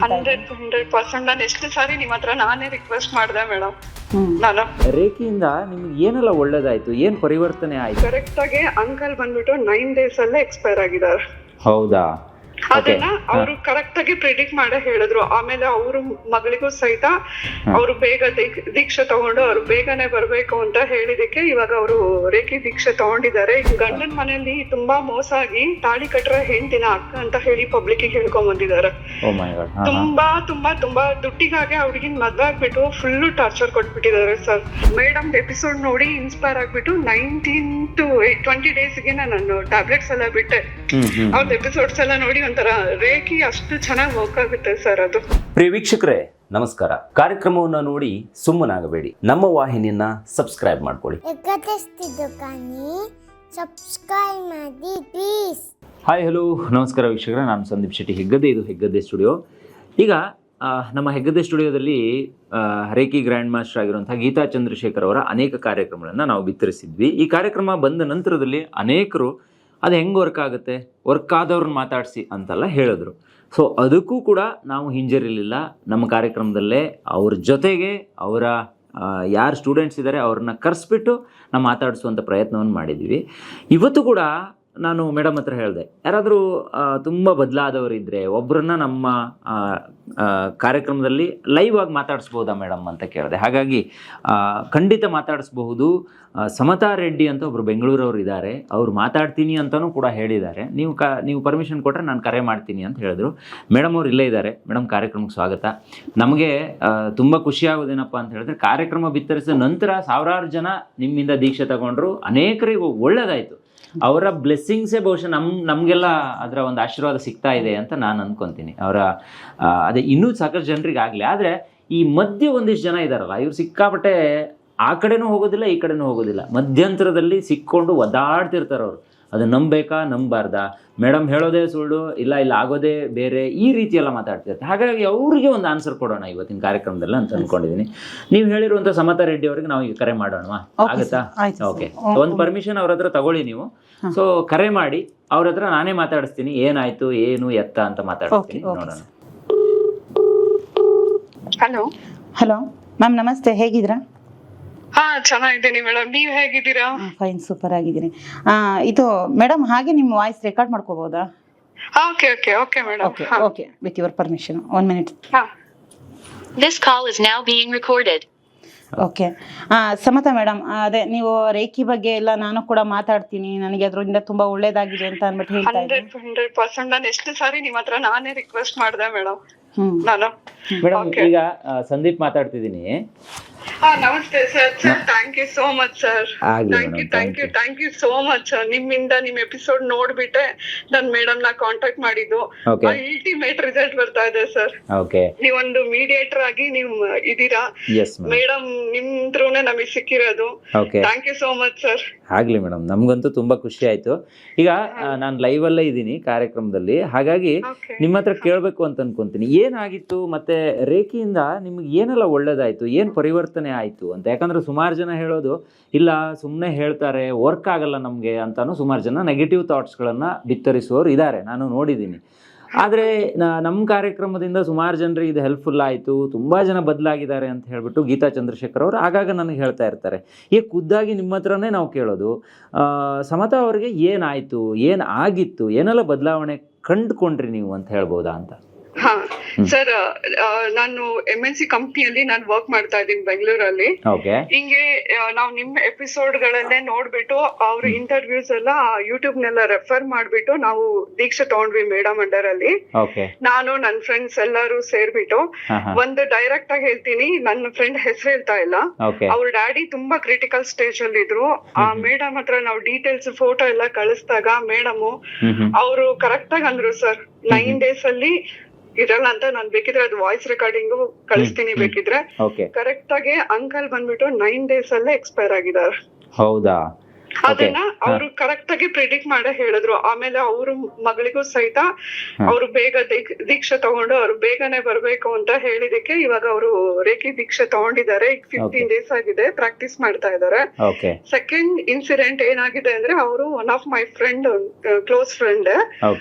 100% ನಾನು ಎಷ್ಟು ಸಾರಿ ನಿಮ್ಮ ಹತ್ರ ನಾನೇ ರಿಕ್ವೆಸ್ಟ್ ಮಾಡಿದೆ ಮೇಡಮ್. ನಾನು ರೇಖೆಯಿಂದ ನಿಮ್ಗೆ ಏನೆಲ್ಲ ಒಳ್ಳೇದಾಯ್ತು, ಏನ್ ಪರಿವರ್ತನೆ ಆಯ್ತು? ಕರೆಕ್ಟ್ ಆಗಿ ಅಂಕಲ್ ಬಂದ್ಬಿಟ್ಟು 9 days ಅಲ್ಲೇ ಎಕ್ಸ್ಪೈರ್ ಆಗಿದ್ದಾರೆ. ಹೌದಾ? ಅದನ್ನ ಅವರು ಕರೆಕ್ಟ್ ಆಗಿ ಪ್ರಿಡಿಕ್ಟ್ ಮಾಡೇ ಹೇಳಿದ್ರು. ಆಮೇಲೆ ಅವ್ರ ಮಗಳಿಗೂ ಸಹಿತ ಅವ್ರು ಬೇಗ ದೀಕ್ಷೆ ತಗೊಂಡು ಅವ್ರು ಬೇಗನೆ ಬರ್ಬೇಕು ಅಂತ ಹೇಳಿದಕ್ಕೆ ಇವಾಗ ಅವರು ರೇಖೆ ದೀಕ್ಷೆ ತಗೊಂಡಿದ್ದಾರೆ. ಗಂಡನ ಮನೆಯಲ್ಲಿ ತುಂಬಾ ಮೋಸ ಆಗಿ ತಾಳಿ ಕಟ್ಟರೆ ಹೆಂಡತಿನ ಅಕ್ಕ ಅಂತ ಹೇಳಿ ಪಬ್ಲಿಕ್ ಹೇಳ್ಕೊಂಡ್ ಬಂದಿದ್ದಾರೆ. ತುಂಬಾ ತುಂಬಾ ತುಂಬಾ ದುಡ್ಡಿಗಾಗಿ ಅವ್ರಿಗಿನ್ ಮದ್ವೆ ಆಗ್ಬಿಟ್ಟು ಫುಲ್ ಟಾರ್ಚರ್ ಕೊಟ್ಬಿಟ್ಟಿದ್ದಾರೆ ಸರ್. ಮೇಡಮ್ ಎಪಿಸೋಡ್ ನೋಡಿ ಇನ್ಸ್ಪೈರ್ ಆಗ್ಬಿಟ್ಟು 19 to 20 daysಗೆ ನಾನು ಟ್ಯಾಬ್ಲೆಟ್ಸ್ ಎಲ್ಲ ಬಿಟ್ಟೆ. ಅವ್ರ ಎಪಿಸೋಡ್ಸ್ ಎಲ್ಲ ನೋಡಿ ಒಂಥರ ರೇಖಿ ಅಷ್ಟು ಚೆನ್ನಾಗಿ ವರ್ಕ್ ಆಗುತ್ತೆ ಸರ್ ಅದು. ಪ್ರಿಯ ವೀಕ್ಷಕರೇ ನಮಸ್ಕಾರ. ಕಾರ್ಯಕ್ರಮವನ್ನು ನೋಡಿ ಸುಮ್ಮನಾಗಬೇಡಿ, ನಮ್ಮ ವಾಹಿನಿಯನ್ನ ಸಬ್ಸ್ಕ್ರೈಬ್ ಮಾಡ್ಕೊಳ್ಳಿ. ಹಾಯ್ ಹಲೋ ನಮಸ್ಕಾರ ವೀಕ್ಷಕರೇ, ನಾನು ಸಂದೀಪ್ ಶೆಟ್ಟಿ ಹೆಗ್ಗದ್ದೆ. ಇದು ಹೆಗ್ಗದ್ದೆ ಸ್ಟುಡಿಯೋ. ಈಗ ನಮ್ಮ ಹೆಗ್ಗದ್ದೆ ಸ್ಟುಡಿಯೋದಲ್ಲಿ ರೇಖಿ ಗ್ರ್ಯಾಂಡ್ ಮಾಸ್ಟರ್ ಆಗಿರುವಂತಹ ಗೀತಾ ಚಂದ್ರಶೇಖರ್ ಅವರ ಅನೇಕ ಕಾರ್ಯಕ್ರಮಗಳನ್ನು ನಾವು ಬಿತ್ತರಿಸಿದ್ವಿ. ಈ ಕಾರ್ಯಕ್ರಮ ಬಂದ ನಂತರದಲ್ಲಿ ಅನೇಕರು ಅದು ಹೆಂಗೆ ವರ್ಕ್ ಆಗುತ್ತೆ, ವರ್ಕ್ ಆದವ್ರನ್ನ ಮಾತಾಡಿಸಿ ಅಂತೆಲ್ಲ ಹೇಳಿದ್ರು. ಸೊ ಅದಕ್ಕೂ ಕೂಡ ನಾವು ಹಿಂಜರಿಲಿಲ್ಲ. ನಮ್ಮ ಕಾರ್ಯಕ್ರಮದಲ್ಲೇ ಅವ್ರ ಜೊತೆಗೆ ಅವರ ಯಾರು ಸ್ಟೂಡೆಂಟ್ಸ್ ಇದ್ದಾರೆ ಅವ್ರನ್ನ ಕರೆಸ್ಬಿಟ್ಟು ನಾವು ಮಾತಾಡಿಸುವಂಥ ಪ್ರಯತ್ನವನ್ನು ಮಾಡಿದ್ವಿ. ಇವತ್ತು ಕೂಡ ನಾನು ಮೇಡಮ್ ಹತ್ರ ಹೇಳಿದೆ, ಯಾರಾದರೂ ತುಂಬ ಬದಲಾದವರಿದ್ದರೆ ಒಬ್ಬರನ್ನ ನಮ್ಮ ಕಾರ್ಯಕ್ರಮದಲ್ಲಿ ಲೈವ್ ಆಗಿ ಮಾತಾಡಿಸ್ಬೋದಾ ಮೇಡಮ್ ಅಂತ ಕೇಳಿದೆ. ಹಾಗಾಗಿ ಖಂಡಿತ ಮಾತಾಡಿಸ್ಬಹುದು. ಸಮತಾ ರೆಡ್ಡಿ ಅಂತ ಒಬ್ಬರು ಬೆಂಗಳೂರವ್ರು ಇದ್ದಾರೆ, ಅವ್ರು ಮಾತಾಡ್ತೀನಿ ಅಂತಲೂ ಕೂಡ ಹೇಳಿದ್ದಾರೆ. ನೀವು ಪರ್ಮಿಷನ್ ಕೊಟ್ಟರೆ ನಾನು ಕರೆ ಮಾಡ್ತೀನಿ ಅಂತ ಹೇಳಿದ್ರು. ಮೇಡಮ್ ಅವ್ರು ಇಲ್ಲೇ ಇದ್ದಾರೆ. ಮೇಡಮ್, ಕಾರ್ಯಕ್ರಮಕ್ಕೆ ಸ್ವಾಗತ. ನಮಗೆ ತುಂಬ ಖುಷಿಯಾಗೋದೇನಪ್ಪ ಅಂತ ಹೇಳಿದ್ರೆ, ಕಾರ್ಯಕ್ರಮ ಬಿತ್ತರಿಸಿದ ನಂತರ ಸಾವಿರಾರು ಜನ ನಿಮ್ಮಿಂದ ದೀಕ್ಷೆ ತಗೊಂಡ್ರು, ಅನೇಕರಿಗೆ ಒಳ್ಳೆಯದಾಯಿತು. ಅವರ ಬ್ಲೆಸ್ಸಿಂಗ್ಸೇ ಬಹುಶಃ ನಮಗೆಲ್ಲ ಅದರ ಒಂದು ಆಶೀರ್ವಾದ ಸಿಗ್ತಾ ಇದೆ ಅಂತ ನಾನು ಅಂದ್ಕೊತೀನಿ. ಅದೇ ಇನ್ನೂ ಸಾಕಷ್ಟು ಜನರಿಗೆ ಆಗಲಿ. ಆದರೆ ಈ ಮಧ್ಯೆ ಒಂದಿಷ್ಟು ಜನ ಇದ್ದಾರಲ್ಲ, ಇವ್ರು ಸಿಕ್ಕಾಪಟ್ಟೆ ಆ ಕಡೆನೂ ಹೋಗೋದಿಲ್ಲ, ಈ ಕಡೆನೂ ಹೋಗೋದಿಲ್ಲ, ಮಧ್ಯಂತರದಲ್ಲಿ ಸಿಕ್ಕೊಂಡು ಒದ್ದಾಡ್ತಿರ್ತಾರೆ ಅವರು. ಅದು ನಂಬಬೇಕಾ ನಂಬಾರ್ದಾ, ಮೇಡಮ್ ಹೇಳೋದೇ ಸುಳ್ಳು, ಇಲ್ಲ ಆಗೋದೇ ಬೇರೆ, ಈ ರೀತಿ ಎಲ್ಲ ಮಾತಾಡ್ತಿರ್ತಾರೆ. ಹಾಗಾಗಿ ಅವ್ರಿಗೆ ಒಂದು ಆನ್ಸರ್ ಕೊಡೋಣ ಇವತ್ತಿನ ಕಾರ್ಯಕ್ರಮದಲ್ಲಿ ಅಂತ ಅಂದ್ಕೊಂಡಿದ್ದೀನಿ. ನೀವು ಹೇಳಿರುವಂಥ ಸಮತಾ ರೆಡ್ಡಿ ಅವ್ರಿಗೆ ನಾವು ಈಗ ಕರೆ ಮಾಡೋಣ, ಆಗುತ್ತಾ? ಓಕೆ, ಒಂದು ಪರ್ಮಿಷನ್ ಅವ್ರ ಹತ್ರ ತಗೊಳ್ಳಿ ನೀವು. ಸೊ ಕರೆ ಮಾಡಿ ಅವ್ರ ಹತ್ರ ನಾನೇ ಮಾತಾಡಿಸ್ತೀನಿ, ಏನಾಯ್ತು ಏನು ಎತ್ತ ಅಂತ ಮಾತಾಡ್ತೀನಿ, ನೋಡೋಣ. ಹಲೋ ಹಲೋ ಮ್ಯಾಮ್, ನಮಸ್ತೆ. ಹೇಗಿದ್ದೀರಾ? ಹಾ, ಚೆನ್ನಾಗಿದ್ದೀನಿ ಮೇಡಮ್. ನೀವ್ ಹೇಗಿದ್ದೀರಾ? ಫೈನ್, ಸೂಪರ್ ಆಗಿದ್ದೀನಿ. ಇದು ಮೇಡಮ್, ಹಾಗೆ ನಿಮ್ಮ ವಾಯ್ಸ್ ರೆಕಾರ್ಡ್ ಮಾಡ್ಕೋಬಹುದಾ? Okay okay okay madam. Okay, with your permission. 1 minute. This call is now being recorded. Okay. Samata madam, ಅದೇ ನೀವು ರೇಖಿ ಬಗ್ಗೆ ಎಲ್ಲ ನಾನು ಕೂಡ ಮಾತಾಡ್ತೀನಿ, ನನಗೆ ಅದರಿಂದ ತುಂಬಾ ಒಳ್ಳೇದಾಗಿದೆ ಅಂತ ಅಂದ್ಬಿಟ್ಟು ಹೇಳ್ತಾ ಇದ್ದೀನಿ. 100% ನಾನು ಎಷ್ಟು ಸಾರಿ ನಿಮ್ಮ ಹತ್ರ ನಾನೇ ರಿಕ್ವೆಸ್ಟ್ ಮಾಡಿದೆ ಮೇಡಮ್. ಮೇಡಮ್, ಈಗ ಸಂದೀಪ್ ಮಾತಾಡ್ತಿದ್ದೀನಿ. ನಮಸ್ತೆ sir. Thank you so much sir. Thank you so much sir. ನಿಮ್ಮಿಂದ ನಿಮ್ ಎಪಿಸೋಡ್ ನೋಡ್ಬಿಟ್ಟೆ ನಾನು ಮೇಡಮ್ ನ ಕಾಂಟ್ಯಾಕ್ಟ್ ಮಾಡಿದ್ದು. ಅಲ್ಟಿಮೇಟ್ ರಿಸಲ್ಟ್ ಬರ್ತಾ ಇದೆ ಸರ್. ನೀವೊಂದು ಮೀಡಿಯೇಟರ್ ಆಗಿ ನೀವು ಇದೀರಾ ಮೇಡಮ್. ನಿಮ್ ಥ್ರೂನೇ ನಮಗೆ ಸಿಕ್ಕಿರೋದು. Thank you so much sir. ಆಗ್ಲಿ ಮೇಡಮ್, ನಮ್ಗಂತೂ ತುಂಬಾ ಖುಷಿ ಆಯ್ತು. ಈಗ ನಾನು ಲೈವ್ ಅಲ್ಲೇ ಇದ್ದೀನಿ ಕಾರ್ಯಕ್ರಮದಲ್ಲಿ, ಹಾಗಾಗಿ ನಿಮ್ಮ ಹತ್ರ ಕೇಳ್ಬೇಕು ಅಂತ ಅನ್ಕೊಂತೀನಿ, ಏನಾಗಿತ್ತು ಮತ್ತೆ ರೇಖೆಯಿಂದ ನಿಮ್ಗೆ ಏನೆಲ್ಲ ಒಳ್ಳೇದಾಯ್ತು, ಏನ್ ಪರಿವರ್ತನೆ ಆಯ್ತು ಅಂತ. ಯಾಕಂದ್ರೆ ಸುಮಾರು ಜನ ಹೇಳೋದು, ಇಲ್ಲ ಸುಮ್ಮನೆ ಹೇಳ್ತಾರೆ, ವರ್ಕ್ ಆಗಲ್ಲ ನಮಗೆ ಅಂತಾನು ಸುಮಾರು ಜನ ನೆಗೆಟಿವ್ ಥಾಟ್ಸ್ಗಳನ್ನ ಬಿತ್ತರಿಸುವವರು ಇದ್ದಾರೆ, ನಾನು ನೋಡಿದ್ದೀನಿ. ಆದರೆ ನಮ್ಮ ಕಾರ್ಯಕ್ರಮದಿಂದ ಸುಮಾರು ಜನರಿಗೆ ಇದು ಹೆಲ್ಪ್ಫುಲ್ ಆಯಿತು, ತುಂಬ ಜನ ಬದಲಾಗಿದ್ದಾರೆ ಅಂತ ಹೇಳ್ಬಿಟ್ಟು ಗೀತಾ ಚಂದ್ರಶೇಖರ್ ಅವರು ಆಗಾಗ ನನಗೆ ಹೇಳ್ತಾ ಇರ್ತಾರೆ. ಈಗ ಖುದ್ದಾಗಿ ನಿಮ್ಮ ಹತ್ರನೇ ನಾವು ಕೇಳೋದು, ಸಮತಾ ಅವ್ರಿಗೆ ಏನಾಯಿತು, ಏನು ಆಗಿತ್ತು, ಏನೆಲ್ಲ ಬದಲಾವಣೆ ಕಂಡುಕೊಂಡ್ರಿ ನೀವು ಅಂತ ಹೇಳ್ಬೋದಾ ಅಂತ. ಹಾ ಸರ್, ನಾನು MNC ಕಂಪ್ನಿಯಲ್ಲಿ ನಾನು ವರ್ಕ್ ಮಾಡ್ತಾ ಇದ್ದೀನಿ ಬೆಂಗಳೂರಲ್ಲಿ. ಹಿಂಗೆ ನಾವು ನಿಮ್ ಎಪಿಸೋಡ್ ಗಳನ್ನೇ ನೋಡ್ಬಿಟ್ಟು ಅವ್ರ ಇಂಟರ್ವ್ಯೂಸ್ ಎಲ್ಲ ಯೂಟ್ಯೂಬ್ ನೆಲ್ಲ ರೆಫರ್ ಮಾಡ್ಬಿಟ್ಟು ನಾವು ದೀಕ್ಷೆ ತಗೊಂಡ್ವಿ ಮೇಡಮ್ ಅಂಡರ್ ಅಲ್ಲಿ. ನಾನು ನನ್ನ ಫ್ರೆಂಡ್ಸ್ ಎಲ್ಲರೂ ಸೇರ್ಬಿಟ್ಟು ಒಂದು ಡೈರೆಕ್ಟ್ ಆಗಿ ಹೇಳ್ತೀನಿ, ನನ್ನ ಫ್ರೆಂಡ್ ಹೆಸರು ಹೇಳ್ತಾ ಇಲ್ಲ, ಅವ್ರ ಡ್ಯಾಡಿ ತುಂಬಾ ಕ್ರಿಟಿಕಲ್ ಸ್ಟೇಜ್ ಅಲ್ಲಿ ಇದ್ರು. ಆ ಮೇಡಮ್ ಹತ್ರ ನಾವು ಡೀಟೇಲ್ಸ್ ಫೋಟೋ ಎಲ್ಲ ಕಳಿಸಿದಾಗ ಮೇಡಮ್ ಅವರು ಕರೆಕ್ಟ್ ಆಗಿ ಅಂದ್ರು, ಸರ್ 9 days ಅಲ್ಲಿ ಇರಲ್ಲ ಅಂತ. ನಾನ್ ಬೇಕಿದ್ರೆ ಅದು ವಾಯ್ಸ್ ರೆಕಾರ್ಡಿಂಗ್ ಕಳಿಸ್ತೀನಿ ಬೇಕಿದ್ರೆ. ಕರೆಕ್ಟ್ ಆಗಿ ಅಂಕಲ್ ಬಂದ್ಬಿಟ್ಟು 9 days ಅಲ್ಲೇ ಎಕ್ಸ್ಪೈರ್ ಆಗಿದ್ದಾರೆ. ಹೌದಾ? ಅದನ್ನ ಅವರು ಕರೆಕ್ಟ್ ಆಗಿ ಪ್ರಿಡಿಕ್ಟ್ ಮಾಡೇ ಹೇಳಿದ್ರು. ಆಮೇಲೆ ಅವ್ರ ಮಗಳಿಗೂ ಸಹಿತ ಅವ್ರು ಬೇಗ ದೀಕ್ಷೆ ತಗೊಂಡು ಅವ್ರು ಬೇಗನೆ ಬರ್ಬೇಕು ಅಂತ ಹೇಳಿದಕ್ಕೆ ಇವಾಗ ಅವರು ರೇಖಿ ದೀಕ್ಷೆ ತಗೊಂಡಿದ್ದಾರೆ. 15 days ಆಗಿದೆ, ಪ್ರಾಕ್ಟೀಸ್ ಮಾಡ್ತಾ ಇದ್ದಾರೆ. ಸೆಕೆಂಡ್ ಇನ್ಸಿಡೆಂಟ್ ಏನಾಗಿದೆ ಅಂದ್ರೆ, ಅವರು one of my friend, close friend.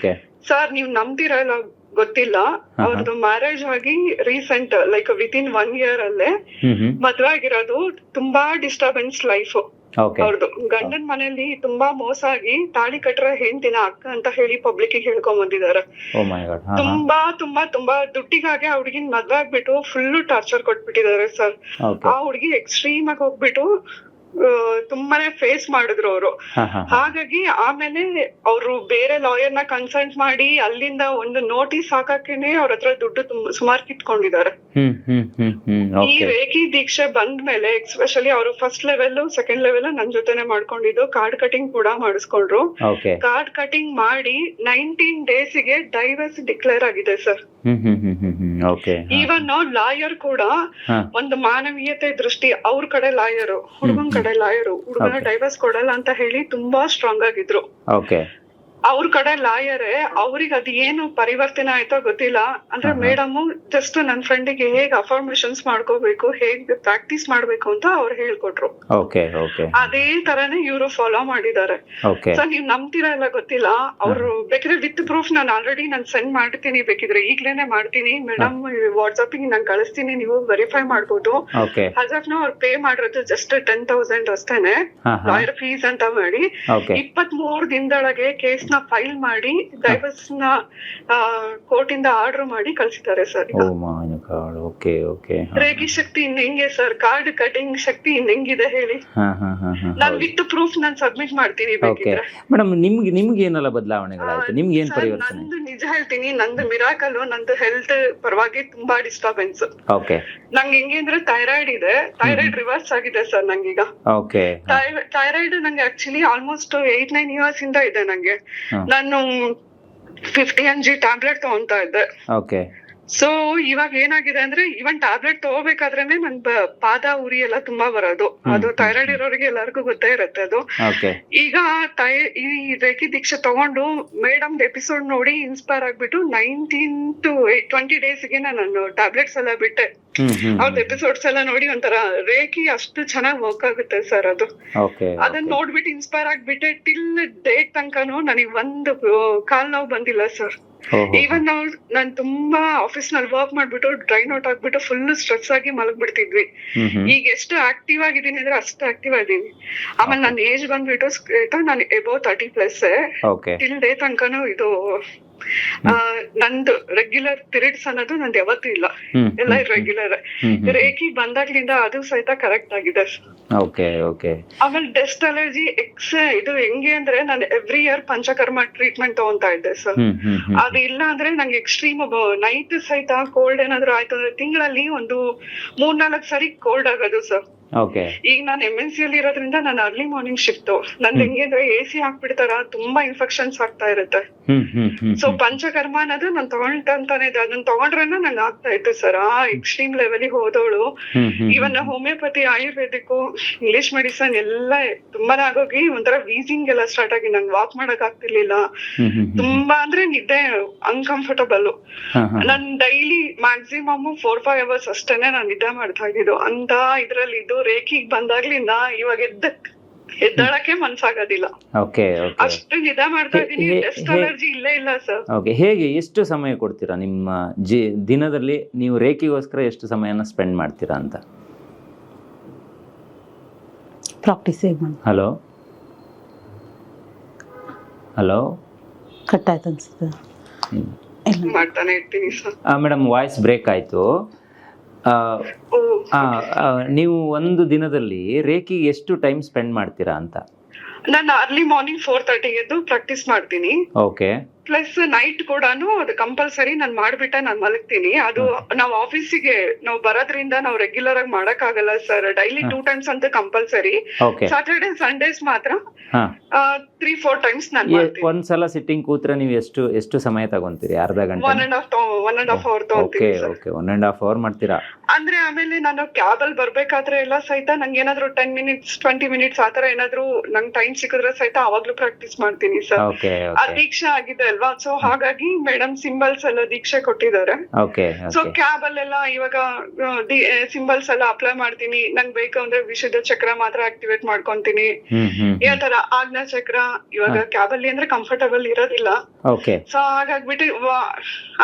Sir, ನೀವ್ ನಂಬ್ತಿರಲ್ಲ ಗೊತ್ತಿಲ್ಲ. ಅವ್ರದ್ದು ಮ್ಯಾರೇಜ್ ಆಗಿ ರೀಸೆಂಟ್ ಲೈಕ್ ವಿತಿನ್ 1 year ಅಲ್ಲೇ ಮದ್ವೆ ಆಗಿರೋದು. ತುಂಬಾ ಡಿಸ್ಟರ್ಬೆನ್ಸ್ ಲೈಫ್ ಅವ್ರದ್ದು. ಗಂಡನ್ ಮನೇಲಿ ತುಂಬಾ ಮೋಸ ಆಗಿ ತಾಳಿ ಕಟ್ರ ಹೆಂಡ್ತಿನ ಅಕ್ಕ ಅಂತ ಹೇಳಿ ಪಬ್ಲಿಕ್ ಹೇಳ್ಕೊಂಡ್ ಬಂದಿದ್ದಾರೆ. ತುಂಬಾ ತುಂಬಾ ತುಂಬಾ ದುಡ್ಡಿಗಾಗಿ ಆ ಹುಡ್ಗಿನ್ ಮದ್ವೆ ಆಗ್ಬಿಟ್ಟು ಫುಲ್ ಟಾರ್ಚರ್ ಕೊಟ್ಬಿಟ್ಟಿದ್ದಾರೆ ಸರ್. ಆ ಹುಡ್ಗಿ ಎಕ್ಸ್ಟ್ರೀಮ್ ಆಗಿ ಹೋಗ್ಬಿಟ್ಟು ತುಂಬಾನೇ ಫೇಸ್ ಮಾಡಿದ್ರು ಅವರು. ಹಾಗಾಗಿ ಆಮೇಲೆ ಅವರು ಬೇರೆ ಲಾಯರ್ ನ ಕನ್ಸಲ್ಟ್ ಮಾಡಿ ಅಲ್ಲಿಂದ ಒಂದು ನೋಟಿಸ್ ಹಾಕಕ್ಕೇನೆ ಅವ್ರ ಹತ್ರ ದುಡ್ಡು ಸುಮಾರು ಕಿತ್ಕೊಂಡಿದ್ದಾರೆ. ಈ ರೇಖಿ ದೀಕ್ಷೆ ಬಂದ್ಮೇಲೆ ಎಸ್ಪೆಷಲಿ ಅವರು ಫಸ್ಟ್ ಲೆವೆಲ್ ಸೆಕೆಂಡ್ ಲೆವೆಲ್ ನನ್ ಜೊತೆನೆ ಮಾಡ್ಕೊಂಡಿದ್ದು. ಕಾರ್ಡ್ ಕಟಿಂಗ್ ಕೂಡ ಮಾಡಿಸ್ಕೊಂಡ್ರು. ಕಾರ್ಡ್ ಕಟಿಂಗ್ ಮಾಡಿ 19 days ಗೆ ಡೈವರ್ಸ್ ಡಿಕ್ಲೇರ್ ಆಗಿದೆ ಸರ್. ಈವನ್ ಲಾಯರ್ ಕೂಡ ಒಂದು ಮಾನವೀಯತೆ ದೃಷ್ಟಿ, ಅವ್ರ ಕಡೆ ಲಾಯರು, ಹುಡುಗನ್ ಕಡೆ ಲಾಯರು, ಹುಡುಗನ ಡೈವರ್ಸ್ ಕೊಡಲ್ಲ ಅಂತ ಹೇಳಿ ತುಂಬಾ ಸ್ಟ್ರಾಂಗ್ ಆಗಿದ್ರು. ಅವ್ರ ಕಡೆ ಲಾಯರೇ ಅವ್ರಿಗೆ ಅದ್ ಏನು ಪರಿವರ್ತನೆ ಆಯ್ತೋ ಗೊತ್ತಿಲ್ಲ. ಅಂದ್ರೆ ಮೇಡಮ್ ಜಸ್ಟ್ ನನ್ ಫ್ರೆಂಡಿಗೆ ಹೇಗ್ ಅಫರ್ಮೇಶನ್ಸ್ ಮಾಡ್ಕೋಬೇಕು, ಹೇಗ್ ಪ್ರಾಕ್ಟೀಸ್ ಮಾಡ್ಬೇಕು ಅಂತ ಅವ್ರು ಹೇಳ್ಕೊಟ್ರು. ಅದೇ ತರಾನೇ ಇವ್ರು ಫಾಲೋ ಮಾಡಿದ್ದಾರೆ. ಸೊ ನೀವ್ ನಂಬ್ತೀರಾ ಇಲ್ಲ ಗೊತ್ತಿಲ್ಲ. ಅವ್ರು ಬೇಕಿದ್ರೆ ವಿತ್ ಪ್ರೂಫ್ ನಾನು ಆಲ್ರೆಡಿ ನಾನು ಸೆಂಡ್ ಮಾಡ್ತೀನಿ, ಬೇಕಿದ್ರೆ ಈಗ್ಲೇನೆ ಮಾಡ್ತೀನಿ ಮೇಡಮ್, ವಾಟ್ಸ್ಆಪ್ ಗೆ ನಾನು ಕಳಿಸ್ತೀನಿ, ನೀವು ವೆರಿಫೈ ಮಾಡ್ಬೋದು. ಹಾಗಾಗಿ ಅವ್ರು ಪೇ ಮಾಡಿರೋದು ಜಸ್ಟ್ 10,000 ಅಷ್ಟೇನೆ ಲಾಯರ್ ಫೀಸ್ ಅಂತ ಮಾಡಿ 23 ದಿನದೊಳಗೆ ಕೇಸ್ ನ ಫೈಲ್ ಮಾಡಿ ಡೈವರ್ಸ್ ನ ಕೋರ್ಟ್ ಇಂದ ಆರ್ಡರ್ ಮಾಡಿ ಕಳ್ಸಿದ್ದಾರೆ ಸರ್. ರೇಖಿ ಶಕ್ತಿ ಇನ್ ಹೆಂಗೆ ಸರ್, ಕಾರ್ಡ್ ಕಟಿಂಗ್ ಶಕ್ತಿ ಇನ್ ಹೆಂಗಿದೆ ಹೇಳಿ. ನಾನ್ ವಿತ್ ಪ್ರೂಫ್ ನಾನ್ ಸಬ್ಮಿಟ್ ಮಾಡ್ತೀನಿ ಬೇಕಿದ್ರೆ. ಮೇಡಮ್ ನಿಮ್ಗೆ ಏನೆಲ್ಲ ಬದಲಾವಣೆಗಳಾಯ್ತು, ನಿಮ್ಗೆ ಏನ್ ಪರಿವರ್ತನೆ? ನಂದು ನಿಜ ಹೇಳ್ತೀನಿ, ನಂದು ಮಿರಾಕಲ್. ನಂದು ಹೆಲ್ತ್ ಪರವಾಗಿ ತುಂಬಾ ಡಿಸ್ಟರ್ಬೆನ್ಸ್. ನಂಗೆ ಹೆಂಗೆ ಅಂದ್ರೆ ಥೈರಾಯ್ಡ್ ಇದೆ, ಥೈರಾಯ್ಡ್ ರಿವರ್ಸ್ ಆಗಿದೆ ಸರ್ ನಂಗೀಗ. ಥೈರಾಯ್ಡ್ ನಂಗೆ ಆಕ್ಚುಲಿ ಆಲ್ಮೋಸ್ಟ್ 8-9 years ಇಂದ ಇದೆ ನಂಗೆ. ನಾನು 50 mg ಟ್ಯಾಬ್ಲೆಟ್ ತಗೊಂತಾ ಇದ್ದೆ. ಸೊ ಇವಾಗ ಏನಾಗಿದೆ ಅಂದ್ರೆ ಇವನ್ ಟ್ಯಾಬ್ಲೆಟ್ ತಗೋಬೇಕಾದ್ರೇನೆ ನನ್ ಪಾದ ಉರಿ ಎಲ್ಲ ತುಂಬಾ ಬರೋದು. ಅದು ಥೈರಾಯ್ಡ್ ಇರೋರಿಗೆ ಎಲ್ಲರಿಗೂ ಗೊತ್ತೇ ಇರುತ್ತೆ ಅದು. ಈಗ ಈ ರೇಖಿ ದೀಕ್ಷೆ ತಗೊಂಡು ಮೇಡಮ್ ಎಪಿಸೋಡ್ ನೋಡಿ ಇನ್ಸ್ಪೈರ್ ಆಗ್ಬಿಟ್ಟು 19 to 20 days ಗೆ ನಾನು ಟ್ಯಾಬ್ಲೆಟ್ಸ್ ಎಲ್ಲ ಬಿಟ್ಟೆ. ಅವ್ರದ್ದು ಎಪಿಸೋಡ್ಸ್ ಎಲ್ಲ ನೋಡಿ ಒಂಥರ ರೇಖಿ ಅಷ್ಟು ಚೆನ್ನಾಗಿ ವರ್ಕ್ ಆಗುತ್ತೆ ಸರ್ ಅದು. ಅದನ್ನ ನೋಡ್ಬಿಟ್ಟು ಇನ್ಸ್ಪೈರ್ ಆಗ್ಬಿಟ್ಟೆ. ಟಿಲ್ ಡೇಟ್ ತನಕನು ನನಗೆ ಒಂದು ಕಾಲ್ ನೋವು ಬಂದಿಲ್ಲ ಸರ್. ಈವನ್ ನಾನ್ ತುಂಬಾ ಆಫೀಸ್ ನಲ್ಲಿ ವರ್ಕ್ ಮಾಡ್ಬಿಟ್ಟು ಡ್ರೈನ್ ಔಟ್ ಆಗ್ಬಿಟ್ಟು ಫುಲ್ ಸ್ಟ್ರೆಸ್ ಆಗಿ ಮಲಗ್ಬಿಡ್ತಿದ್ವಿ. ಈಗ ಎಷ್ಟು ಆಕ್ಟಿವ್ ಆಗಿದ್ದೀನಿ ಅಂದ್ರೆ ಅಷ್ಟು ಆಕ್ಟಿವ್ ಆಗಿದ್ದೀನಿ. ಆಮೇಲೆ ನನ್ನ ಏಜ್ ಬಂದ್ಬಿಟ್ಟು ನಾನು ಎಬೋ 30+ ಟಿಲ್ ಡೇ ತನಕನು ಇದು ನಂದು ರೆಗ್ಯುಲರ್ ಪೀರಿಯಡ್ಸ್ ಅನ್ನೋದು ನಂದು ಯಾವತ್ತೂ ಇಲ್ಲ, ಎಲ್ಲ ಇರ್ರೆಗ್ಯುಲರ್. ರೇಖಿ ಬಂದಾಗ್ಲಿಂದ ಅದು ಸಹಿತ ಕರೆಕ್ಟ್ ಆಗಿದೆ. ಆಮೇಲೆ ಡಸ್ಟ್ ಅಲರ್ಜಿ ಇದು ಹೆಂಗೆ ಅಂದ್ರೆ ನಾನು ಎವ್ರಿ ಇಯರ್ ಪಂಚಕರ್ಮ ಟ್ರೀಟ್ಮೆಂಟ್ ತಗೊಂತಾ ಇದ್ದೆ ಸರ್. ಅದು ಇಲ್ಲ ಅಂದ್ರೆ ನಂಗೆ ಎಕ್ಸ್ಟ್ರೀಮ್ ನೈಟ್ ಸಹಿತ ಕೋಲ್ಡ್ ಏನಾದ್ರು ಆಯ್ತು ಅಂದ್ರೆ ತಿಂಗಳಲ್ಲಿ ಒಂದು 3-4 ಸರಿ ಕೋಲ್ಡ್ ಆಗೋದು ಸರ್. ಈಗ ನಾನು MNC ಅಲ್ಲಿ ಇರೋದ್ರಿಂದ ನಾನು ಅರ್ಲಿ ಮಾರ್ನಿಂಗ್ ಶಿಫ್ಟ್. ನಂದು ಹೆಂಗೆ ಅಂದ್ರೆ AC ಹಾಕ್ಬಿಡ್ತಾರ, ತುಂಬಾ ಇನ್ಫೆಕ್ಷನ್ಸ್ ಆಗ್ತಾ ಇರುತ್ತೆ. ಸೊ ಪಂಚಕರ್ಮ ಅನ್ನೋದು ನಾನು ತಗೊಂಡಂತಾನೆ ಇದೆ. ಅದನ್ನ ತಗೊಂಡ್ರೇನ ನಂಗೆ ಆಗ್ತಾ ಇತ್ತು ಸರ್. ಆ ಎಕ್ಸ್ಟ್ರೀಮ್ ಲೆವೆಲ್ ಹೋದವಳು. ಇವನ್ ಹೋಮಿಯೋಪತಿ, ಆಯುರ್ವೇದಿಕ್, ಇಂಗ್ಲಿಷ್ ಮೆಡಿಸನ್ ಎಲ್ಲ ತುಂಬಾನೇ ಆಗೋಗಿ ಒಂಥರ ವೀಸಿಂಗ್ ಎಲ್ಲ ಸ್ಟಾರ್ಟ್ ಆಗಿ ನಂಗೆ ವಾಕ್ ಮಾಡಕ್ ಆಗ್ತಿರ್ಲಿಲ್ಲ. ತುಂಬಾ ಅಂದ್ರೆ ನಿದ್ದೆ ಅನ್ಕಂಫರ್ಟಬಲ್. ನನ್ ಡೈಲಿ ಮ್ಯಾಕ್ಸಿಮಮ್ 4-5 hours ಅಷ್ಟೇನೆ ನಾನು ನಿದ್ದೆ ಮಾಡ್ತಾ ಇದ್ದಿದ್ದು. ಅಂತ ಇದ್ರಲ್ಲಿ ಇದು ರೇಖಿಗ್ ಬಂದಾಗ್ಲಿಂದ ಇವಾಗ ಎದ್ದಾಳಕ್ಕೆ ಮನ್ಸಾಗೋದಿಲ್ಲ. ಅಷ್ಟು ನಿದ್ದೆ ಮಾಡ್ತಾ ಇದೀನಿ. ಡಸ್ಟ್ ಅಲರ್ಜಿ ಇಲ್ಲೇ ಇಲ್ಲ ಸರ್. ಹೇಗೆ ಎಷ್ಟು ಸಮಯ ಕೊಡ್ತೀರಾ ನಿಮ್ಮ ದಿನದಲ್ಲಿ? ನೀವು ರೇಖಿಗೋಸ್ಕರ ಎಷ್ಟು ಸಮಯನ ಸ್ಪೆಂಡ್ ಮಾಡ್ತೀರಾ ಅಂತ? ಪ್ರಾಕ್ಟೀಸ್ ಹಲೋ ಕಟ್ ಆಯ್ತು ಅನ್ಸುತ್ತೆ. ಮಾಡ್ತಾನೆ ಇರ್ತೀನಿ ಸರ್. ಮೇಡಮ್ ವಾಯ್ಸ್ ಬ್ರೇಕ್ ಆಯ್ತು. ನೀವು ಒಂದು ದಿನದಲ್ಲಿ ರೇಖಿಗೆ ಎಷ್ಟು ಟೈಮ್ ಸ್ಪೆಂಡ್ ಮಾಡ್ತೀರಾ ಅಂತ? ನಾನು ಅರ್ಲಿ ಮಾರ್ನಿಂಗ್ 4:30 ಎದ್ದು ಪ್ರಾಕ್ಟೀಸ್ ಮಾಡ್ತೀನಿ. ಪ್ಲಸ್ ನೈಟ್ ಕೂಡ ಅದು ಕಂಪಲ್ಸರಿ ನಾನು ಮಾಡ್ಬಿಟ್ಟೆ ನಾನು ಮಲಗ್ತೀನಿ. ಅದು ನಾವು ಆಫೀಸಿಗೆ ನಾವು ಬರೋದ್ರಿಂದ ನಾವು ರೆಗ್ಯುಲರ್ ಆಗಿ ಮಾಡಕ್ ಆಗಲ್ಲ ಸರ್. ಡೈಲಿ 2 times ಅಂತ ಕಂಪಲ್ಸರಿ. ಸಾಟರ್ಡೆ ಸಂಡೇಸ್ ಮಾತ್ರ 3-4 times ನಾನು ಮಾಡ್ತೀನಿ. ಒಂದ್ಸಲ ಸಿಟ್ಟಿಂಗ್ ಕೂತ್ರೆ ನೀವು ಎಷ್ಟು ಸಮಯ ತಗೊಂತೀರಿ? ಅರ್ಧ ಗಂಟೆ? 1.5 hour ತಗೊಂತೀನಿ. 1.5 hour ಮಾಡ್ತೀರಾ? ಅಂದ್ರೆ ಆಮೇಲೆ ನಾನು ಕ್ಯಾಬ್ ಅಲ್ಲಿ ಬರ್ಬೇಕಾದ್ರೆ ಎಲ್ಲ ಸಹಿತ ನಂಗೆ ಏನಾದ್ರು 10 minutes 20 minutes ಆತರ ಏನಾದ್ರು ನಂಗೆ ಟೈಮ್ ಸಿಕ್ಕಿದ್ರೆ ಸಹಿತ ಅವಾಗ್ಲೂ ಪ್ರಾಕ್ಟೀಸ್ ಮಾಡ್ತೀನಿ ಸರ್. ದೀಕ್ಷಾ ಆಗಿದೆ ಅಲ್ವಾ, ಅಲ್ವಾ, ಸೊ ಹಾಗಾಗಿ ಮೇಡಮ್ ಸಿಂಬಲ್ಸ್ ಎಲ್ಲ ದೀಕ್ಷೆ ಕೊಟ್ಟಿದ್ದಾರೆ. ಓಕೆ ಸೊ ಕ್ಯಾಬ್ ಅಲ್ಲೆಲ್ಲ ಇವಾಗ ಸಿಂಬಲ್ಸ್ ಎಲ್ಲ ಅಪ್ಲೈ ಮಾಡ್ತೀನಿ. ನಂಗೆ ಬೇಕು ಅಂದ್ರೆ ವಿಶುದ್ಧ ಚಕ್ರ ಮಾತ್ರ ಆಕ್ಟಿವೇಟ್ ಮಾಡ್ಕೊಂತೀನಿ. ಈ ತರ ಆಜ್ಞಾ ಚಕ್ರ ಇವಾಗ ಕ್ಯಾಬ್ ಅಲ್ಲಿ ಅಂದ್ರೆ ಕಂಫರ್ಟಬಲ್ ಇರೋದಿಲ್ಲ. ಓಕೆ ಸೊ ಹಾಗಾಗ್ಬಿಟ್ಟು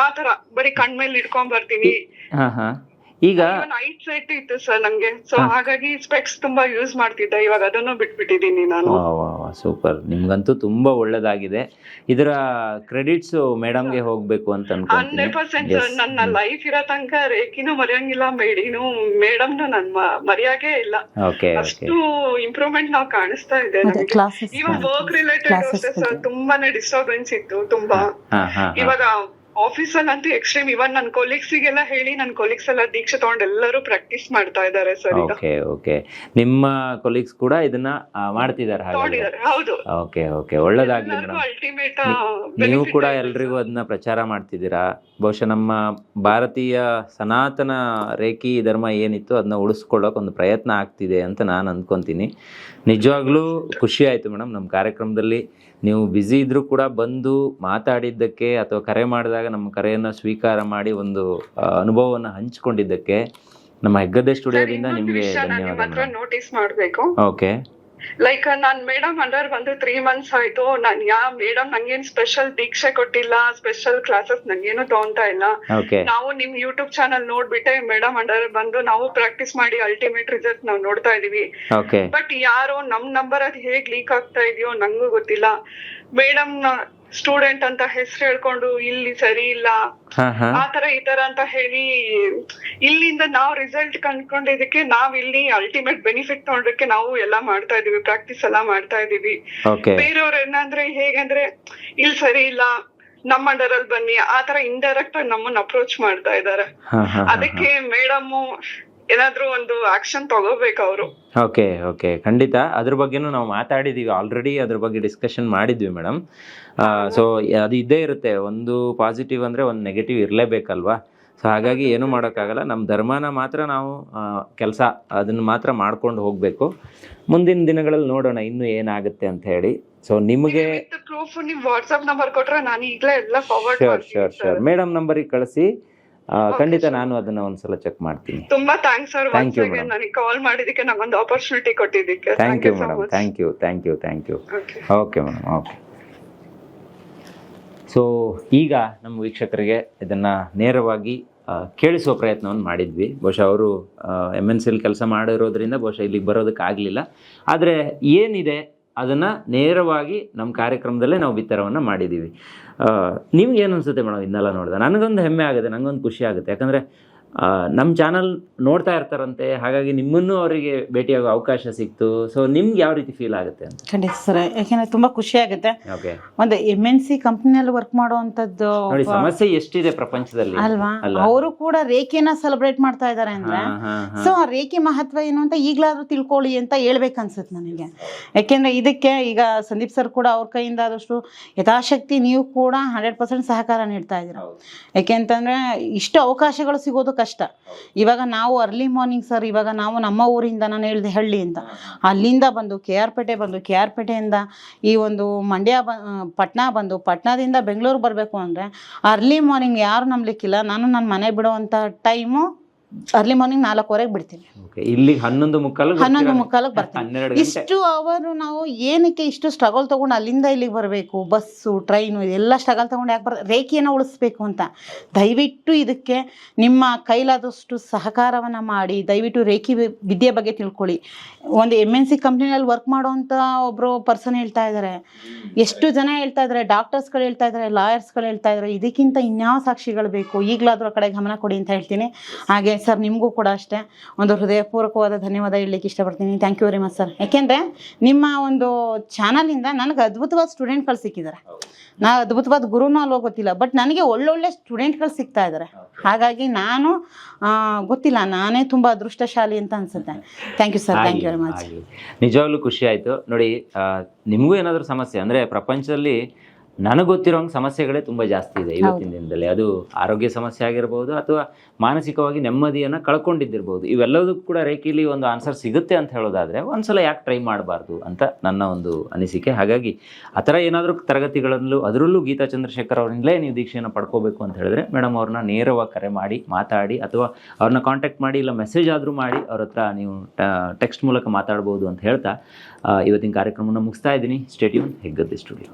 ಆ ತರ ಬರೀ ಕಣ್ಮೇಲೆ ಇಟ್ಕೊಂಡ್ ಬರ್ತೀನಿ. ಈಗ ನೈಟ್ ಸೆಟ್ ಇತ್ತು ಸರ್ ನಂಗೆ, ಸೊ ಹಾಗಾಗಿ ಸ್ಪೆಕ್ಸ್ ತುಂಬಾ ಯೂಸ್ ಮಾಡ್ತಿದ್ದೆ. ಇವಾಗ ಅದನ್ನು ಬಿಟ್ಬಿಟ್ಟಿದೀನಿ ನಾನು. ಸೂಪರ್, ನಿಮ್ಗಂತೂ ತುಂಬಾ ಒಳ್ಳೇದಾಗಿದೆ. ಇದರ ಕ್ರೆಡಿಟ್ಸ್ ಮೇಡಮ್ಗೆ ಹೋಗ್ಬೇಕು ಅಂತ ಅನ್ಕೊಂತೀನಿ. 100% ನನ್ನ ಲೈಫ್ ಇರೋ ತನಕ ರೇಖಿನೂ ಮರೆಯಂಗಿಲ್ಲ, ಮೇಡಮ್ನು ನನ್ ಮರೆಯಾಗೆ ಇಲ್ಲ. ಅಷ್ಟು ಇಂಪ್ರೂವ್ಮೆಂಟ್ ನಾವು ಕಾಣಿಸ್ತಾ ಇದೆ. ಇವಾಗ ವರ್ಕ್ ರಿಲೇಟೆಡ್ ಅಷ್ಟೇ ಸರ್, ತುಂಬಾನೇ ಡಿಸ್ಟರ್ಬೆನ್ಸ್ ಇತ್ತು ತುಂಬಾ. ಇವಾಗ ಆಫೀಸ್ ಅಲ್ಲಿ ಅಂತೂ ಎಕ್ಸ್ಟ್ರೀಮ್. ಇವನ್ ನನ್ನ ಕೊಲೀಗ್ಸಿಗೆಲ್ಲ ಹೇಳಿ ನನ್ನ ಕೊಲೀಗ್ಸ್ ಎಲ್ಲ ದೀಕ್ಷೆ ತಗೊಂಡು ಎಲ್ಲರೂ ಪ್ರಾಕ್ಟೀಸ್ ಮಾಡ್ತಾ ಇದ್ದಾರೆ ಸರ್. ಓಕೆ ನಿಮ್ಮ ಕೊಲೀಗ್ಸ್ ಕೂಡ ಇದನ್ನ ಮಾಡ್ತಿದ್ದಾರೆ ಹಾಗಾದ್ರೆ? ಹೌದು. ಓಕೆ ಒಳ್ಳೇದಾಗ್ಲಿ ಮೇಡಮ್. ಅಲ್ಟಿಮೇಟ್ ನೀವು ಕೂಡ ಎಲ್ರಿಗೂ ಅದನ್ನ ಪ್ರಚಾರ ಮಾಡ್ತಿದ್ದೀರಾ. ಬಹುಶಃ ನಮ್ಮ ಭಾರತೀಯ ಸನಾತನ ರೇಖಿ ಧರ್ಮ ಏನಿತ್ತು ಅದನ್ನ ಉಳಿಸ್ಕೊಳ್ಳೋಕೆ ಒಂದು ಪ್ರಯತ್ನ ಆಗ್ತಿದೆ ಅಂತ ನಾನು ಅಂದ್ಕೊತೀನಿ. ನಿಜವಾಗ್ಲೂ ಖುಷಿ ಆಯಿತು ಮೇಡಮ್, ನಮ್ಮ ಕಾರ್ಯಕ್ರಮದಲ್ಲಿ ನೀವು ಬ್ಯುಸಿ ಇದ್ರೂ ಕೂಡ ಬಂದು ಮಾತಾಡಿದ್ದಕ್ಕೆ ಅಥವಾ ಕರೆ ಮಾಡಿದಾಗ ನಮ್ಮ ಕರೆಯನ್ನು ಸ್ವೀಕಾರ ಮಾಡಿ ಒಂದು ಅನುಭವವನ್ನು ಹಂಚಿಕೊಂಡಿದ್ದಕ್ಕೆ ನಮ್ಮ ಹೆಗ್ಗದ್ದೆ ಸ್ಟುಡಿಯೋದಿಂದ ನಿಮಗೆ ಧನ್ಯವಾದ. ನೋಟಿಸ್ ಮಾಡಬೇಕು. ಓಕೆ, ಲೈಕ್ ನಾನ್ ಮೇಡಮ್ ಅಂಡರ್ ಬಂದು 3 months ಆಯ್ತು. ನಾನ್ ಮೇಡಮ್ ನಂಗೇನ್ ಸ್ಪೆಷಲ್ ದೀಕ್ಷೆ ಕೊಟ್ಟಿಲ್ಲ, ಸ್ಪೆಷಲ್ ಕ್ಲಾಸಸ್ ನಂಗೇನು ತಗೊಂತಾ ಇಲ್ಲ. ನಾವು ನಿಮ್ ಯೂಟ್ಯೂಬ್ ಚಾನಲ್ ನೋಡ್ಬಿಟ್ಟೆ ಮೇಡಮ್ ಅಂಡರ್ ಬಂದು ನಾವು ಪ್ರಾಕ್ಟೀಸ್ ಮಾಡಿ ಅಲ್ಟಿಮೇಟ್ ರಿಸಲ್ಟ್ ನಾವು ನೋಡ್ತಾ ಇದೀವಿ. ಬಟ್ ಯಾರೋ ನಮ್ ನಂಬರ್ ಅದ್ ಹೇಗ್ ಲೀಕ್ ಆಗ್ತಾ ಇದೆಯೋ ನಂಗೂ ಗೊತ್ತಿಲ್ಲ. ಮೇಡಮ್ ಸ್ಟೂಡೆಂಟ್ ಅಂತ ಹೆಸರು ಹೇಳ್ಕೊಂಡು ಇಲ್ಲಿ ಸರಿ ಇಲ್ಲ ಆತರ ಈ ತರ ಅಂತ ಹೇಳಿ ಇಲ್ಲಿಂದ ನಾವು ರಿಸಲ್ಟ್ ಕಂಡ್ಕೊಂಡಿದ್ದಕ್ಕೆ ನಾವ್ ಇಲ್ಲಿ ಅಲ್ಟಿಮೇಟ್ ಬೆನಿಫಿಟ್ ನೋಡೋದಕ್ಕೆ ನಾವು ಎಲ್ಲಾ ಮಾಡ್ತಾ ಇದೀವಿ, ಪ್ರಾಕ್ಟೀಸ್ ಎಲ್ಲಾ ಮಾಡ್ತಾ ಇದೀವಿ. ಬೇರೆಯವ್ರ ಏನಂದ್ರೆ ಹೇಗಂದ್ರೆ ಇಲ್ಲಿ ಸರಿ ಇಲ್ಲ, ನಮ್ಮ ಅಂಡರ್ ಅಲ್ಲಿ ಬನ್ನಿ, ಆತರ ಇಂಡೈರೆಕ್ಟ್ ಆಗಿ ನಮ್ಮನ್ನ ಅಪ್ರೋಚ್ ಮಾಡ್ತಾ ಇದಾರೆ. ಅದಕ್ಕೆ ಮೇಡಮ್ ಏನಾದ್ರೂ ಒಂದು ಆಕ್ಷನ್ ತಗೋಬೇಕು ಅವರು. ಓಕೆ ಖಂಡಿತ. ಅದ್ರ ಬಗ್ಗೆನೂ ನಾವು ಮಾತಾಡಿದೀವಿ ಆಲ್ರೆಡಿ, ಅದ್ರ ಬಗ್ಗೆ ಡಿಸ್ಕಷನ್ ಮಾಡಿದ್ವಿ ಮೇಡಮ್. ಸೊ ಅದು ಇದ್ದೇ ಇರುತ್ತೆ, ಒಂದು ಪಾಸಿಟಿವ್ ಅಂದರೆ ಒಂದು ನೆಗೆಟಿವ್ ಇರಲೇಬೇಕಲ್ವಾ. ಸೊ ಹಾಗಾಗಿ ಏನೂ ಮಾಡೋಕ್ಕಾಗಲ್ಲ. ನಮ್ಮ ಧರ್ಮನ ಮಾತ್ರ ನಾವು ಕೆಲಸ ಅದನ್ನು ಮಾತ್ರ ಮಾಡ್ಕೊಂಡು ಹೋಗಬೇಕು. ಮುಂದಿನ ದಿನಗಳಲ್ಲಿ ನೋಡೋಣ ಇನ್ನೂ ಏನಾಗುತ್ತೆ ಅಂತ ಹೇಳಿ. ಸೊ ನಿಮಗೆ ಪ್ರೂಫ್ ನೀವು ವಾಟ್ಸ್ಆಪ್ ನಂಬರ್ ಕೊಟ್ರೆ ನಾನು ಈಗಲೇ ಎಲ್ಲ ಫಾರ್ವರ್ಡ್ ಶೋರ್ ಮೇಡಮ್ ನಂಬರಿಗೆ ಕಳಿಸಿ. ಖಂಡಿತ ನಾನು ಅದನ್ನ ಒಂದ್ಸಲ ಚೆಕ್ ಮಾಡ್ತೀನಿ. ತುಂಬಾ ಥ್ಯಾಂಕ್ಸ್ ಸರ್, ನನಗೆ ಕಾಲ್ ಮಾಡಿದಕ್ಕೆ ನಮಗೊಂದು ಆಪರ್ಚುನಿಟಿ ಕೊಟ್ಟಿದ್ದಕ್ಕೆ. Thank you madam, thank you. Okay madam, okay. So ಈಗ ನಮ್ಮ ವೀಕ್ಷಕರಿಗೆ ಇದನ್ನ ನೇರವಾಗಿ ಕೇಳಿಸುವ ಪ್ರಯತ್ನವನ್ನು ಮಾಡಿದ್ವಿ. ಬಹುಶಃ ಅವರು MNCಯಲ್ಲಿ ಕೆಲಸ ಮಾಡಿರೋದ್ರಿಂದ ಬಹುಶಃ ಇಲ್ಲಿಗೆ ಬರೋದಕ್ಕಾಗಲಿಲ್ಲ. ಆದರೆ ಏನಿದೆ ಅದನ್ನು ನೇರವಾಗಿ ನಮ್ಮ ಕಾರ್ಯಕ್ರಮದಲ್ಲೇ ನಾವು ಬಿತ್ತರವನ್ನು ಮಾಡಿದ್ದೀವಿ. ನಿಮ್ಗೆ ಏನು ಅನಿಸುತ್ತೆ ಮೇಡಮ್ ಇದನ್ನೆಲ್ಲ ನೋಡಿದೆ? ನನಗೊಂದು ಹೆಮ್ಮೆ ಆಗುತ್ತೆ, ನನಗೊಂದು ಖುಷಿ ಆಗುತ್ತೆ. ಯಾಕಂದರೆ ನಮ್ಮ ಚಾನಲ್ ನೋಡ್ತಾ ಇರ್ತಾರಂತೆ, ಹಾಗಾಗಿ ನಿಮ್ಮನ್ನು ಅವರಿಗೆ ಭೇಟಿಯಾಗೋ ಅವಕಾಶ ಸಿಕ್ತು. ಸೊ ನಿಮ್ಗೆ ಯಾವ ರೀತಿ ಫೀಲ್ ಆಗುತ್ತೆ ಅಂತ? ಖಂಡಿತ ಸರ್, ಯಾಕೆಂದ್ರೆ ತುಂಬಾ ಖುಷಿ ಆಗುತ್ತೆ. ಒಂದು MNC ಕಂಪ್ನಿಯಲ್ಲಿ ವರ್ಕ್ ಮಾಡುವಂತದ್ದು ಸಮಸ್ಯೆ ಎಷ್ಟಿದೆ ಪ್ರಪಂಚದಲ್ಲಿ ಅಲ್ವಾ. ಅವರು ಕೂಡ ರೇಖೆನ ಸೆಲೆಬ್ರೇಟ್ ಮಾಡ್ತಾ ಇದಾರೆ ಅಂದ್ರೆ ಸೊ ಆ ರೇಖೆ ಮಹತ್ವ ಏನು ಅಂತ ಈಗ್ಲಾದ್ರೂ ತಿಳ್ಕೊಳ್ಳಿ ಅಂತ ಹೇಳ್ಬೇಕು ಅನ್ಸುತ್ತೆ ನನಗೆ. ಯಾಕೆಂದ್ರೆ ಇದಕ್ಕೆ ಈಗ ಸಂದೀಪ್ ಸರ್ ಕೂಡ ಅವ್ರ ಕೈಯಿಂದ ಆದಷ್ಟು ಯಥಾಶಕ್ತಿ ನೀವು ಕೂಡ 100% ಸಹಕಾರ ನೀಡ್ತಾ ಇದ್ದೀರಾ. ಯಾಕೆಂತಂದ್ರೆ ಇಷ್ಟು ಅವಕಾಶಗಳು ಸಿಗೋದು ಕಷ್ಟ. ಇವಾಗ ನಾವು ಅರ್ಲಿ ಮಾರ್ನಿಂಗ್ ಸರ್, ಇವಾಗ ನಾವು ನಮ್ಮ ಊರಿಂದ, ನಾನು ಹೇಳಿದೆ ಹಳ್ಳಿ ಅಂತ, ಅಲ್ಲಿಂದ ಬಂದು KR ಪೇಟೆ ಬಂದು, KR ಪೇಟೆಯಿಂದ ಈ ಒಂದು ಮಂಡ್ಯ ಪಟ್ನಾ ಬಂದು, ಪಟ್ನಾದಿಂದ ಬೆಂಗಳೂರು ಬರಬೇಕು ಅಂದರೆ ಅರ್ಲಿ ಮಾರ್ನಿಂಗ್ ಯಾರು ನಂಬಲಿಕ್ಕಿಲ್ಲ. ನಾನು ನನ್ನ ಮನೆ ಬಿಡುವಂಥ ಟೈಮು ಅರ್ಲಿ ಮಾರ್ನಿಂಗ್ 4:15 ಬಿಡ್ತೀನಿ. ಇಲ್ಲಿ 11:15 ಬರ್ತೀನಿ. ಇಷ್ಟು ಅವರು ನಾವು ಏನಕ್ಕೆ ಇಷ್ಟು ಸ್ಟ್ರಗಲ್ ತಗೊಂಡು ಅಲ್ಲಿಂದ ಇಲ್ಲಿಗೆ ಬರಬೇಕು, ಬಸ್ಸು ಟ್ರೈನು ಇದೆಲ್ಲ ಸ್ಟ್ರಗಲ್ ತಗೊಂಡು ಯಾಕೆ ರೇಖೆಯನ್ನು ಉಳಿಸ್ಬೇಕು ಅಂತ ದಯವಿಟ್ಟು ಇದಕ್ಕೆ ನಿಮ್ಮ ಕೈಲಾದಷ್ಟು ಸಹಕಾರವನ್ನು ಮಾಡಿ ದಯವಿಟ್ಟು ರೇಖೆ ವಿದ್ಯೆ ಬಗ್ಗೆ ತಿಳ್ಕೊಳ್ಳಿ. ಒಂದು MNC ಕಂಪ್ನಿನಲ್ಲಿ ವರ್ಕ್ ಮಾಡೋವಂಥ ಒಬ್ಬರು ಪರ್ಸನ್ ಹೇಳ್ತಾ ಇದ್ದಾರೆ, ಎಷ್ಟು ಜನ ಹೇಳ್ತಾ ಇದ್ದಾರೆ, ಡಾಕ್ಟರ್ಸ್ಗಳು ಹೇಳ್ತಾ ಇದ್ದಾರೆ, ಲಾಯರ್ಸ್ಗಳು ಹೇಳ್ತಾ ಇದ್ದಾರೆ, ಇದಕ್ಕಿಂತ ಇನ್ಯಾವ ಸಾಕ್ಷಿಗಳು ಬೇಕು, ಈಗಲಾದರೂ ಆ ಕಡೆ ಗಮನ ಕೊಡಿ ಅಂತ ಹೇಳ್ತೀನಿ. ಹಾಗೆ ಸರ್ ನಿಮಗೂ ಕೂಡ ಅಷ್ಟೇ ಒಂದು ಹೃದಯಪೂರ್ವಕವಾದ ಧನ್ಯವಾದ ಹೇಳಲಿಕ್ಕೆ ಇಷ್ಟಪಡ್ತೀನಿ. Thank you very much sir. ಯಾಕೆಂದರೆ ನಿಮ್ಮ ಒಂದು ಚಾನಲಿಂದ ನನಗೆ ಅದ್ಭುತವಾದ ಸ್ಟೂಡೆಂಟ್ಗಳು ಸಿಕ್ಕಿದ್ದಾರೆ. ನಾ ಅದ್ಭುತವಾದ ಗುರುನೂ ಅಲ್ವೋ ಗೊತ್ತಿಲ್ಲ, ಬಟ್ ನನಗೆ ಒಳ್ಳೊಳ್ಳೆ ಸ್ಟೂಡೆಂಟ್ಗಳು ಸಿಗ್ತಾ ಇದ್ದಾರೆ. ಹಾಗಾಗಿ ನಾನು ಗೊತ್ತಿಲ್ಲ, ನಾನೇ ತುಂಬ ಅದೃಷ್ಟಶಾಲಿ ಅಂತ ಅನ್ಸುತ್ತೆ. Thank you sir, thank you very much. ನಿಜವಾಗ್ಲೂ ಖುಷಿ ಆಯಿತು ನೋಡಿ. ನಿಮಗೂ ಏನಾದರೂ ಸಮಸ್ಯೆ ಅಂದರೆ ಪ್ರಪಂಚದಲ್ಲಿ ನನಗೆ ಗೊತ್ತಿರೋಂಗೆ ಸಮಸ್ಯೆಗಳೇ ತುಂಬ ಜಾಸ್ತಿ ಇದೆ ಇವತ್ತಿನ ದಿನದಲ್ಲಿ. ಅದು ಆರೋಗ್ಯ ಸಮಸ್ಯೆ ಆಗಿರ್ಬೋದು ಅಥವಾ ಮಾನಸಿಕವಾಗಿ ನೆಮ್ಮದಿಯನ್ನು ಕಳ್ಕೊಂಡಿದ್ದಿರ್ಬೋದು. ಇವೆಲ್ಲದಕ್ಕೂ ಕೂಡ ರೇಖೆಯಲ್ಲಿ ಒಂದು ಆನ್ಸರ್ ಸಿಗುತ್ತೆ ಅಂತ ಹೇಳೋದಾದರೆ ಒಂದ್ಸಲ ಯಾಕೆ ಟ್ರೈ ಮಾಡಬಾರ್ದು ಅಂತ ನನ್ನ ಒಂದು ಅನಿಸಿಕೆ. ಹಾಗಾಗಿ ಆ ಥರ ಏನಾದರೂ ತರಗತಿಗಳಲ್ಲೂ ಅದರಲ್ಲೂ ಗೀತಾ ಚಂದ್ರಶೇಖರ್ ಅವರಿಂದಲೇ ನೀವು ದೀಕ್ಷೆಯನ್ನು ಪಡ್ಕೋಬೇಕು ಅಂತ ಹೇಳಿದ್ರೆ ಮೇಡಮ್ ಅವ್ರನ್ನ ನೇರವಾಗಿ ಕರೆ ಮಾಡಿ ಮಾತಾಡಿ, ಅಥವಾ ಅವ್ರನ್ನ ಕಾಂಟ್ಯಾಕ್ಟ್ ಮಾಡಿ, ಇಲ್ಲ ಮೆಸೇಜ್ ಆದರೂ ಮಾಡಿ ಅವ್ರ ಹತ್ರ ನೀವು ಟೆಕ್ಸ್ಟ್ ಮೂಲಕ ಮಾತಾಡ್ಬೋದು ಅಂತ ಹೇಳ್ತಾ ಇವತ್ತಿನ ಕಾರ್ಯಕ್ರಮವನ್ನು ಮುಗಿಸ್ತಾ ಇದ್ದೀನಿ. Stay tune Heggadde studio.